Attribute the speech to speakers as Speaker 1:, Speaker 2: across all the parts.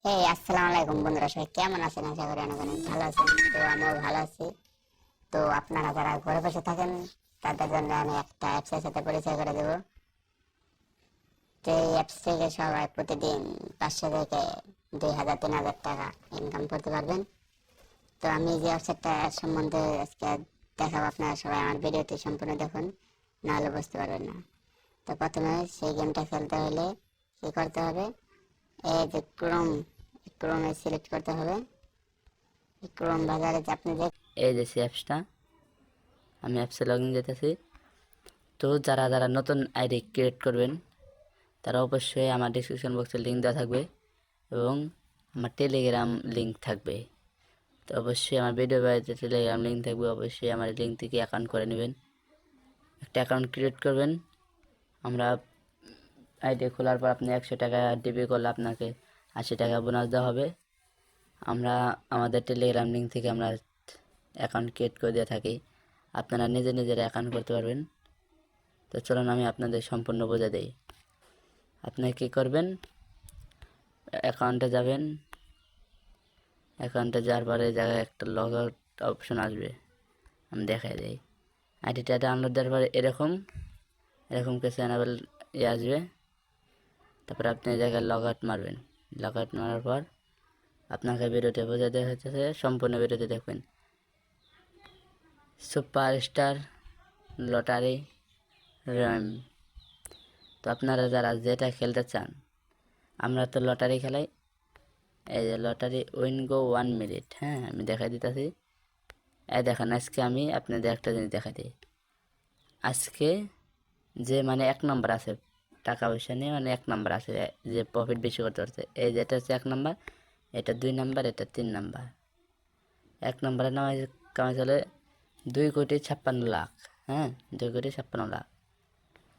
Speaker 1: আসসালামু আলাইকুম বন্ধুরা, সবাই কেমন আছেন? আশা করি অনেক অনেক ভালো আছেন। তো আমিও ভালো আছি। তো আপনারা যারা ঘরে বসে থাকেন তাদের জন্য আমি একটা অ্যাপসের সাথে পরিচয় করে দেবো। তো এই অ্যাপস থেকে সবাই প্রতিদিন 500 থেকে 2000 3000 টাকা ইনকাম করতে পারবেন। তো আমি যে ওয়েবসাইটটা সম্বন্ধে আজকে দেখাবো, আপনারা সবাই আমার ভিডিওটি সম্পূর্ণ দেখুন, নাহলে বুঝতে পারবেন না। তো প্রথমে সেই গেমটা খেলতে হলে কী করতে হবে, এই যে ক্রোমে সিলেক্ট করতে হবে। ক্রোম বাজারে যে আপনি যে
Speaker 2: এই যে অ্যাপসটা, আমি অ্যাপসে লগ ইন যেতেছি। তো যারা যারা নতুন আইডি ক্রিয়েট করবেন তারা অবশ্যই আমার ডিসক্রিপশন বক্সে লিঙ্ক দেওয়া থাকবে এবং আমার টেলিগ্রাম লিঙ্ক থাকবে। তো অবশ্যই আমার ভিডিও বাড়িতে টেলিগ্রাম লিঙ্ক থাকবে, অবশ্যই আমার লিঙ্ক থেকে অ্যাকাউন্ট করে নেবেন। একটা অ্যাকাউন্ট ক্রিয়েট করবেন। আমরা আইডি খোলার পর আপনি 100 টাকা ডিপি করলে আপনাকে 80 টাকা বোনাস দেওয়া হবে। আমরা আমাদের টেলিগ্রাম লিঙ্ক থেকে আমরা অ্যাকাউন্ট ক্রিয়েট করে দিয়ে থাকি, আপনারা নিজের অ্যাকাউন্ট করতে পারবেন। তো চলুন আমি আপনাদের সম্পূর্ণ বোঝা দেই। আপনি কী করবেন, অ্যাকাউন্টে যাবেন। অ্যাকাউন্টে যাওয়ার পরে জায়গায় একটা লগ আউট অপশন আসবে, আমি দেখাই দিই। আইডিটা ডাউনলোড দেওয়ার পরে এরকম কিছু অ্যানাবেল আসবে। তারপরে আপনি এই জায়গায় লগ আউট মারবেন। লগ আউট মারার পর আপনাকে ভিডিওতে বোঝা দেওয়া হচ্ছে, সম্পূর্ণ ভিডিওতে দেখবেন। Super star lottery RAM. তো আপনারা যারা যেটা খেলতে চান, আমরা তো লটারি খেলাই। এই যে লটারি উইন গো 1 মিনিট, হ্যাঁ আমি দেখাই দিতেছি। এই দেখেন, আজকে আমি আপনাদের একটা জিনিস দেখাই দিই। আজকে যে মানে 1 নম্বর আছে, টাকা পয়সা নিয়ে মানে 1 নম্বর আছে, যে প্রফিট বেশি করতে পারছে, এই যেটা হচ্ছে 1 নম্বর, এটা 2 নম্বর, এটা 3 নম্বর। 1 নম্বরের নাম কামাই চলে 2,56,00,000, হ্যাঁ 2,56,00,000।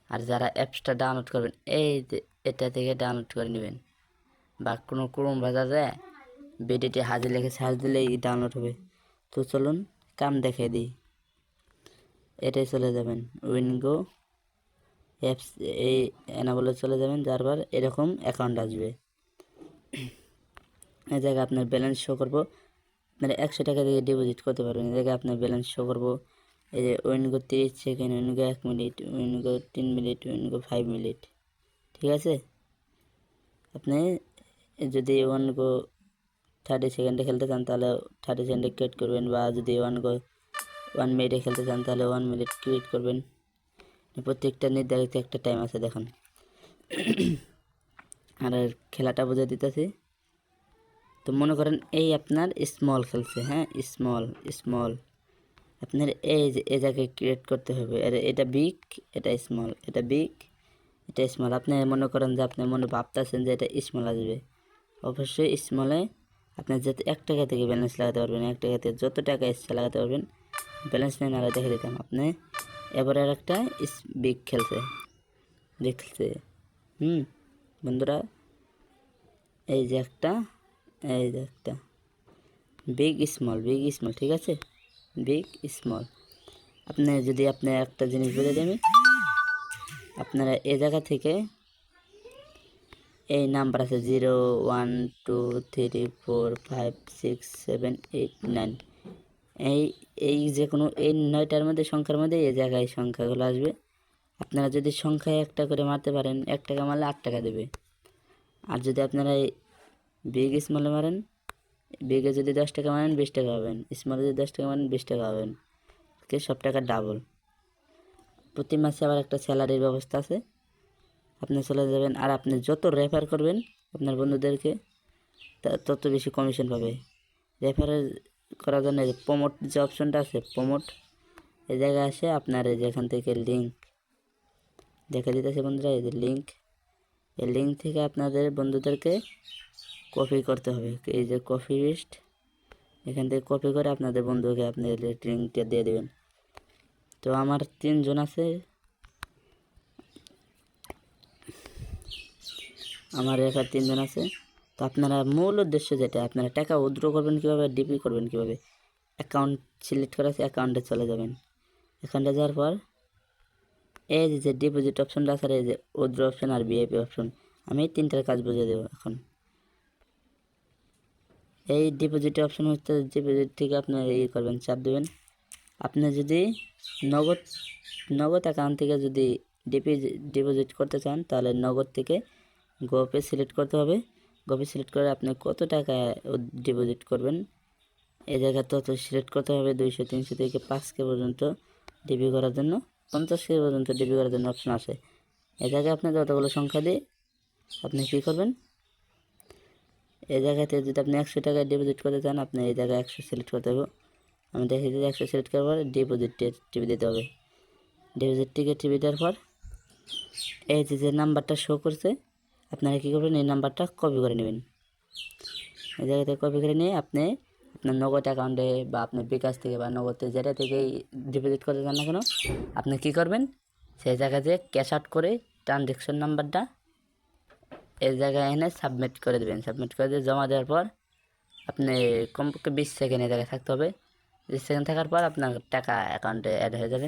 Speaker 2: আর যারা অ্যাপসটা ডাউনলোড করবেন, এই যে এটা থেকে ডাউনলোড করে নেবেন, বা কোনো ক্রোম বাজারে ভিডিওটি হাজির লিখে সার্চ দিলেই ডাউনলোড হবে। তো চলুন কাম দেখে দিই। এটাই চলে যাবেন উইনগো অ্যাপস, এই এনাবলে চলে যাবেন। যারপর এরকম অ্যাকাউন্ট আসবে। এই জায়গায় আপনার ব্যালেন্স শো করবো। আপনারা 100 টাকা দিয়ে ডিপোজিট করতে পারবেন। এই জায়গায় আপনার ব্যালেন্স শো করবো। এই যে WinGo 30 second, WinGo 1 minute, WinGo 3 minute, WinGo 5 minute, ঠিক আছে। আপনি যদি উইনগো 30 সেকেন্ডে খেলতে চান তাহলে 30 সেকেন্ডে ক্রিয়েট করবেন, বা যদি 1 মিনিটে খেলতে চান তাহলে 1 মিনিট ক্রিয়েট করবেন। প্রত্যেকটা নির্ধারিত একটা টাইম আছে, দেখুন। আর খেলাটা বুঝে দিতেছি। তো মনে করেন এই আপনার স্মল খেলছে, হ্যাঁ স্মল আপনার এই যে এই জায়গায় ক্রিয়েট করতে হবে। আর এটা বিগ, এটা স্মল, এটা বিগ, এটা স্মল। আপনি মনে করেন যে আপনি মনে ভাবতেছেন যে এটা স্মল আসবে, অবশ্যই স্মলে আপনি যাতে 1 টাকা থেকে ব্যালেন্স লাগাতে পারবেন। 1 টাকা থেকে যত টাকা ইচ্ছা লাগাতে পারবেন। ব্যালেন্স নিয়ে নাহলে দেখে দিতাম। আপনি এবার আর একটা বিগ খেলছে, দেখছে বন্ধুরা, এই যে একটা, এই যে একটা বিগ স্মল, ঠিক আছে, বিগ স্মল। আপনি যদি আপনি একটা জিনিস বলে দেন, আপনারা এই জায়গা থেকে এই নাম্বার আছে 0 1 2 3 4 5 6 7 8 9, এই এই যে কোনো এই 9টার মধ্যে সংখ্যার মধ্যে এই জায়গায় সংখ্যাগুলো আসবে। আপনারা যদি সংখ্যায় একটা করে মারতে পারেন, 1 টাকা মারলে 8 টাকা দেবে। আর যদি আপনারা এই বিগ স্মলে মারেন, বিগে যদি 10 টাকা মারেন 20 টাকা পাবেন, স্মলে যদি 10 টাকা মারেন 20 টাকা পাবেন, সব টাকা ডাবল। প্রতি মাসে আবার একটা স্যালারির ব্যবস্থা আছে, আপনি চলে যাবেন। আর আপনি যত রেফার করবেন আপনার বন্ধুদেরকে, তত বেশি কমিশন পাবে। রেফারের করার জন্য যে প্রমোট যে অপশনটা আছে, প্রমোট, এই জায়গায় আসে আপনার এই যেখান থেকে লিঙ্ক দেখা দিতেছে বন্ধুরা, এই যে লিঙ্ক, এই লিঙ্ক থেকে আপনাদের বন্ধুদেরকে কপি করতে হবে। এই যে কপি পেস্ট, এখান থেকে কপি করে আপনাদের বন্ধুকে আপনি লিঙ্কটা দিয়ে দেবেন। তো আমার 3 জন আছে, আমার রেফার 3 জন আছে। তো আপনারা মূল উদ্দেশ্য যেটা, আপনারা টাকা উইথড্র করবেন কীভাবে, ডিপি করবেন কীভাবে, অ্যাকাউন্ট সিলেক্ট করা আছে, অ্যাকাউন্টে চলে যাবেন। অ্যাকাউন্টে যাওয়ার পর এই যে ডিপোজিট অপশনটা আছে, এই যে উইথড্র অপশন আর ভিআইপি অপশন, আমি 3টার কাজ বুঝিয়ে দেবো এখন। এই ডিপোজিট অপশন হচ্ছে, ডিপোজিট থেকে আপনি করবেন, চাপ দেবেন। আপনি যদি নগদ নগদ অ্যাকাউন্ট থেকে যদি ডিপোজিট করতে চান, তাহলে নগদ থেকে গোপে সিলেক্ট করতে হবে। গোপে সিলেক্ট করে আপনি কত টাকা ডিপোজিট করবেন এই জায়গায় তত সিলেক্ট করতে হবে। 200, 300 থেকে 5K পর্যন্ত ডিপি করার জন্য, 50K পর্যন্ত ডিপি করার জন্য অপশন আছে। এই জায়গায় আপনি যতগুলো সংখ্যা দিয়ে আপনি কী করবেন, এই জায়গাতে যদি আপনি 100 টাকায় ডিপোজিট করতে চান, আপনি এই জায়গায় 100 সিলেক্ট করতে হবে। আমি দেখি যে 100 সিলেক্ট করার পর ডিপোজিট টিপে দিতে হবে। ডিপোজিট টিপে দেওয়ার পর এই যে নাম্বারটা শো করছে, আপনারা কী করবেন, এই নাম্বারটা কপি করে নেবেন। এই জায়গাতে কপি করে নিয়ে আপনি আপনার নগদ অ্যাকাউন্টে বা আপনার বিকাশ থেকে বা নগদে যেটা থেকেই ডিপোজিট করতে চান না কেন, আপনি কী করবেন, সেই জায়গাতে ক্যাশ আউট করে ট্রানজ্যাকশন নাম্বারটা এই জায়গায় এনে সাবমিট করে দেবেন। সাবমিট করে দিয়ে জমা দেওয়ার পর আপনি কমপক্ষে 20 সেকেন্ড এই জায়গায় থাকতে হবে। 20 সেকেন্ড থাকার পর আপনার টাকা অ্যাকাউন্টে অ্যাড হয়ে যাবে।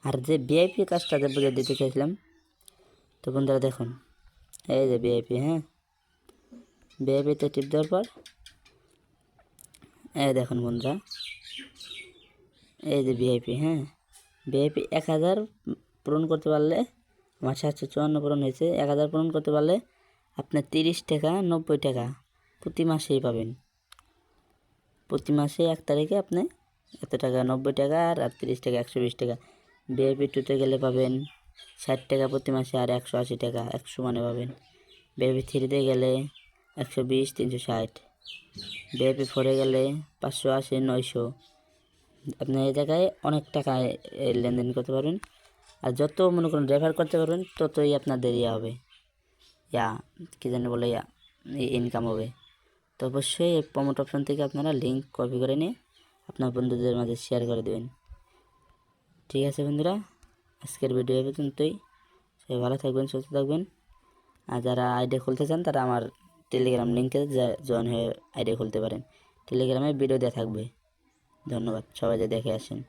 Speaker 2: আর যে ভিআইপি কাজটা যে বুঝে দিতে চাইছিলাম, তো বন্ধুরা দেখুন, এই যে ভিআইপি, হ্যাঁ, ভিআইপিতে টিপ দেওয়ার পর এই দেখুন বন্ধুরা, এই যে ভিআইপি, হ্যাঁ, ভিআইপি 1000 পূরণ করতে পারলে, আমার 754 পূরণ হয়েছে, 1000 পূরণ করতে পারলে আপনার 30 টাকা 90 টাকা প্রতি মাসেই পাবেন। প্রতি মাসে 1 তারিখে আপনি এত টাকা 90 টাকা আর 30 টাকা 120 টাকা। ভিআইপি 2তে গেলে পাবেন 60 টাকা প্রতি মাসে আর 180 টাকা 100 মানে পাবেন। ভিআইপি 3তে গেলে 120, 360। ভিআইপি 4-এ গেলে 580, 900। আপনি এই জায়গায় অনেক টাকা লেনদেন করতে পারবেন। আর যত মনে করুন রেফার করতে পারবেন, ততই আপনাদের হবে কী জানি বলে ইনকাম হবে। তো অবশ্যই এই প্রমোট অপশন থেকে আপনারা লিঙ্ক কপি করে নিয়ে আপনার বন্ধুদের মাঝে শেয়ার করে দেবেন। ঠিক আছে বন্ধুরা, আজকের ভিডিও এ পর্যন্তই। সবাই ভালো থাকবেন, সুস্থ থাকবেন। আর যারা আইডিয়া খুলতে চান, তারা আমার টেলিগ্রাম লিঙ্কে জয়েন হয়ে আইডিয়া খুলতে পারেন। টেলিগ্রামে ভিডিও দেওয়া থাকবে। ধন্যবাদ, সবাই যে দেখে আসেন।